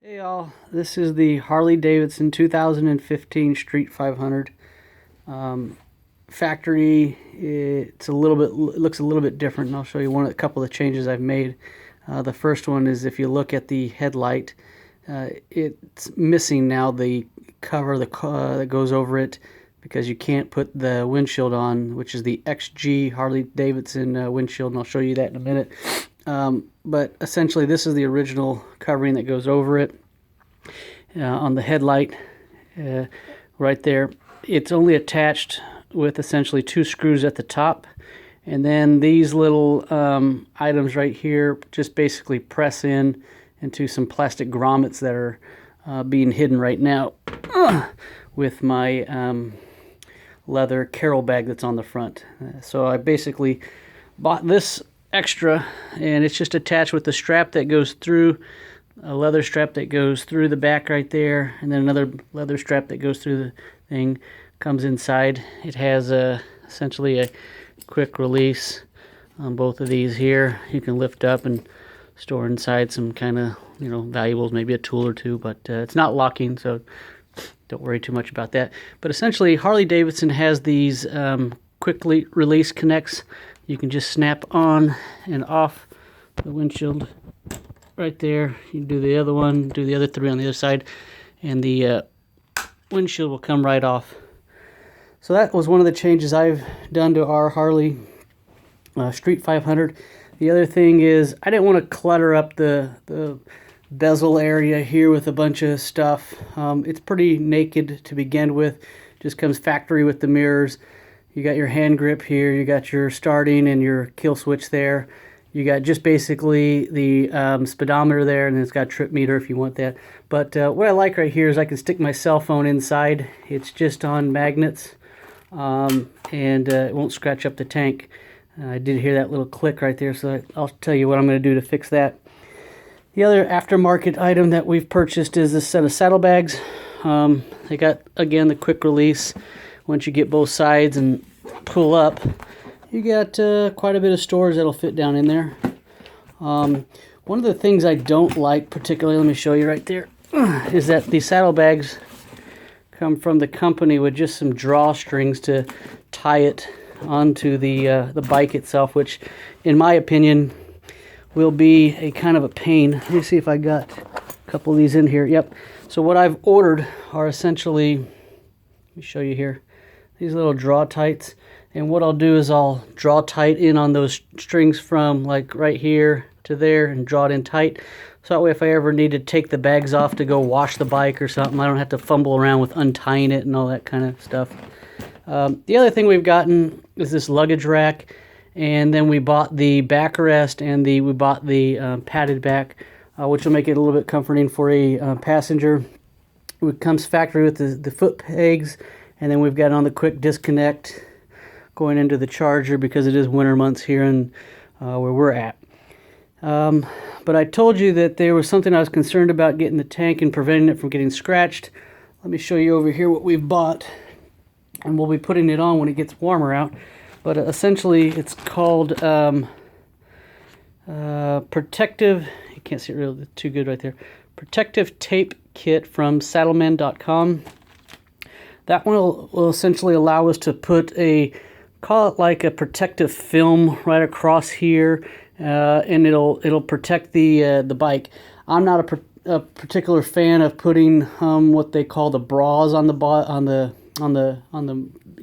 Hey y'all, this is the Harley Davidson 2015 Street 500. Factory, it looks a little bit different, and I'll show you a couple of changes I've made. The first one is if you look at the headlight, it's missing now the cover that goes over it because you can't put the windshield on, which is the XG Harley Davidson windshield, and I'll show you that in a minute. But essentially this is the original covering that goes over it on the headlight right there. It's only attached with essentially two screws at the top, and then these little items right here just basically press into some plastic grommets that are being hidden right now with my leather Carol bag that's on the front. So I basically bought this extra, and it's just attached with the strap that goes through, a leather strap that goes through the back right there, and then another leather strap that goes through the thing, comes inside. It has essentially a quick release on both of these here. You can lift up and store inside some kind of valuables, maybe a tool or two, but it's not locking, so don't worry too much about that. But essentially Harley Davidson has these quickly release connects. You can just snap on and off the windshield right there. You can do the other one, do the other three on the other side, and the windshield will come right off. So that was one of the changes I've done to our Harley Street 500. The other thing is I didn't want to clutter up the bezel area here with a bunch of stuff. It's pretty naked to begin with. Just comes factory with the mirrors. You got your hand grip here, you got your starting and your kill switch there. You got just basically the speedometer there, and then it's got a trip meter if you want that. But what I like right here is I can stick my cell phone inside. It's just on magnets, and it won't scratch up the tank. I did hear that little click right there, so I'll tell you what I'm going to do to fix that. The other aftermarket item that we've purchased is this set of saddlebags. They got, again, the quick release. Once you get both sides and pull up, you got quite a bit of storage that'll fit down in there. One of the things I don't like particularly, let me show you right there, is that these saddlebags come from the company with just some drawstrings to tie it onto the bike itself, which in my opinion will be a kind of a pain. Let me see if I got a couple of these in here. Yep. So what I've ordered are essentially, let me show you here, these little draw tights. And what I'll do is I'll draw tight in on those strings from like right here to there and draw it in tight. So that way if I ever need to take the bags off to go wash the bike or something, I don't have to fumble around with untying it and all that kind of stuff. The other thing we've gotten is this luggage rack. And then we bought the backrest and we bought the padded back, which will make it a little bit comforting for a passenger. It comes factory with the foot pegs, and then we've got on the quick disconnect going into the charger because it is winter months here and where we're at. But I told you that there was something I was concerned about getting the tank and preventing it from getting scratched. Let me show you over here what we've bought, and we'll be putting it on when it gets warmer out. But essentially it's called protective, you can't see it really too good right there, protective tape kit from saddlemen.com. That one will essentially allow us to put call it like a protective film right across here, and it'll protect the bike. I'm not a particular fan of putting what they call the bras on the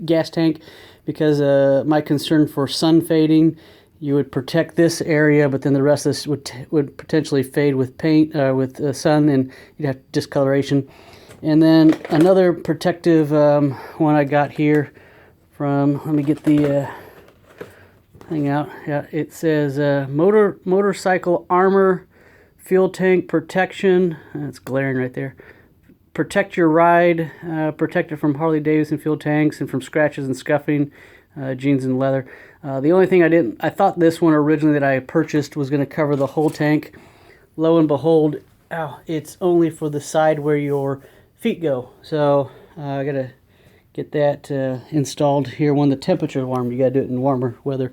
gas tank, because my concern for sun fading, you would protect this area, but then the rest of this would potentially fade with paint, with sun, and you'd have discoloration. And then another protective one I got here from, let me get the thing out. Yeah, it says motorcycle armor, fuel tank protection. It's glaring right there. Protect your ride, protect it from Harley Davidson fuel tanks and from scratches and scuffing, jeans and leather. The only thing I thought this one originally that I purchased was going to cover the whole tank. Lo and behold, it's only for the side where your feet go. So I gotta get that installed here when the temperature is warm. You gotta do it in warmer weather.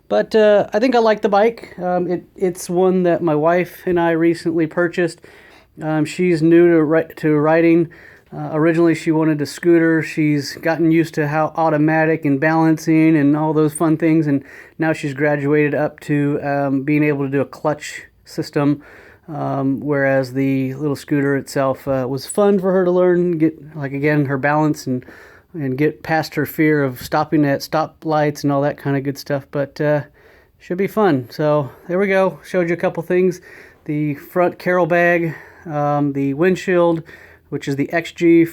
But I think I like the bike. It's one that my wife and I recently purchased, She's new to riding. Originally, she wanted a scooter. She's gotten used to how automatic and balancing and all those fun things, and now she's graduated up to being able to do a clutch system. Whereas the little scooter itself was fun for her to learn, get like again her balance and get past her fear of stopping at stoplights and all that kind of good stuff. But should be fun. So there we go. Showed you a couple things: the front carol bag, the windshield, which is the XG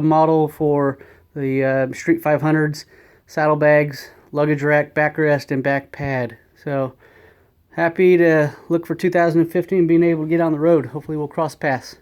model for the Street 500s, saddlebags, luggage rack, backrest, and back pad. So happy to look for 2015 being able to get on the road. Hopefully we'll cross paths.